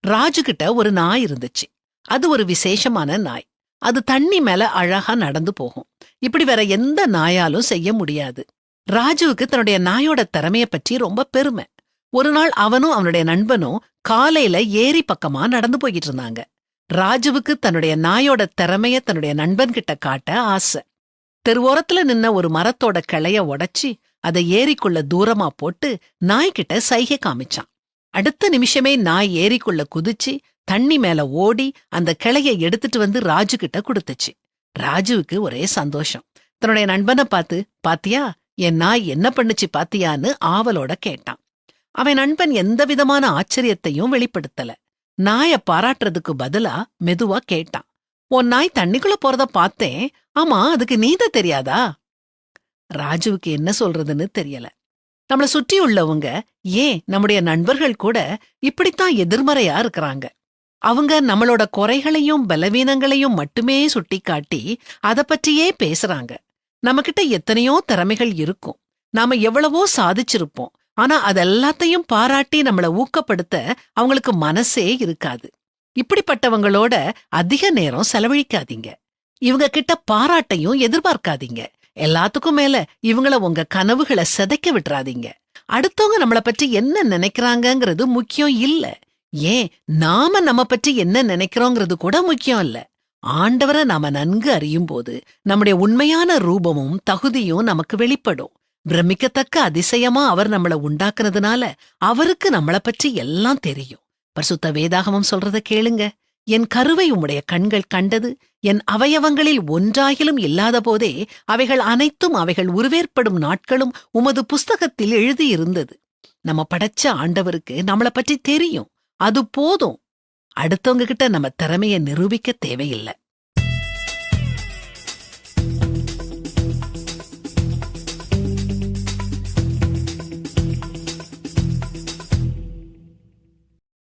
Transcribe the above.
ராஜுகிட்ட ஒரு நாய் இருந்துச்சு. அது ஒரு விசேஷமான நாய். அது தண்ணி மேல அழகா நடந்து போகும். இப்படி வேற எந்த நாயாலும் செய்ய முடியாது. ராஜுவுக்கு தன்னுடைய நாயோட திறமைய பற்றி ரொம்ப பெருமை. ஒரு நாள் அவனும் அவனுடைய நண்பனும் காலையில ஏரி பக்கமா நடந்து போய்கிட்டு இருந்தாங்க. ராஜுவுக்கு தன்னுடைய நாயோட திறமைய தன்னுடைய நண்பன் கிட்ட காட்ட ஆசை. தெருவோரத்துல நின்ன ஒரு மரத்தோட கிளைய உடைச்சி அதை ஏரிக்குள்ள தூரமா போட்டு நாய்கிட்ட சைகை காமிச்சான். அடுத்த நிமிஷமே நாய் ஏரிக்குள்ள குதிச்சு தண்ணி மேல ஓடி அந்த கிளைய எடுத்துட்டு வந்து ராஜு கிட்ட கொடுத்துச்சு. ராஜுவுக்கு ஒரே சந்தோஷம். தன்னுடைய நண்பனை பார்த்து, பாத்தியா என் நாய் என்ன பண்ணுச்சு பாத்தியான்னு ஆவலோட கேட்டான். அவன் நண்பன் எந்த விதமான ஆச்சரியத்தையும் வெளிப்படுத்தல. நாய பாராட்டுறதுக்கு பதிலா மெதுவா கேட்டான், உன் நாய் தண்ணிக்குள்ள போறத பார்த்தேன், ஆமா அதுக்கு நீந்த தெரியாதா? ராஜுவுக்கு என்ன சொல்றதுன்னு தெரியல. நம்மள சுற்றி உள்ளவங்க, ஏன் நம்முடைய நண்பர்கள் கூட இப்படித்தான் எதிர்மறையா இருக்கிறாங்க. அவங்க நம்மளோட குறைகளையும் பலவீனங்களையும் மட்டுமே சுட்டிக்காட்டி அத பற்றியே பேசுறாங்க. நம்மகிட்ட எத்தனையோ திறமைகள் இருக்கும், நாம எவ்வளவோ சாதிச்சிருப்போம். ஆனா அதெல்லாத்தையும் பாராட்டி நம்மள ஊக்கப்படுத்த அவங்களுக்கு மனசே இருக்காது. இப்படிப்பட்டவங்களோட அதிக நேரம் செலவழிக்காதீங்க. இவங்க கிட்ட பாராட்டையும் எதிர்பார்க்காதீங்க. எல்லாத்துக்கும் மேல இவங்கள உங்க கனவுகளை சிதைக்க விட்டுறாதீங்க. அடுத்தவங்க நம்மள பற்றி என்ன நினைக்கிறாங்கங்கிறது முக்கியம் இல்ல. ஏன் நாம நம்ம பற்றி என்ன நினைக்கிறோங்கிறது கூட முக்கியம் இல்ல. ஆண்டவரை நாம நன்கு அறியும் போது நம்முடைய உண்மையான ரூபமும் தகுதியும் நமக்கு வெளிப்படும். பிரமிக்கத்தக்க அதிசயமா அவர் நம்மள உண்டாக்குனதுனால அவருக்கு நம்மள பற்றி எல்லாம் தெரியும். பரிசுத்த வேதாகமம் சொல்றத கேளுங்க. என் கருவை உம்முடைய கண்கள் கண்டது, என் அவயவங்களில் ஒன்றாகிலும் இல்லாத போதே அவைகள் அனைத்தும் அவைகள் உருவேற்படும் நாட்களும் உமது புஸ்தகத்தில் எழுதியிருந்தது. நம்ம படைச்ச ஆண்டவருக்கு நம்மள பற்றி தெரியும். அது போதும். அடுத்தவங்க கிட்ட நம்ம திறமைய நிரூபிக்க தேவையில்லை.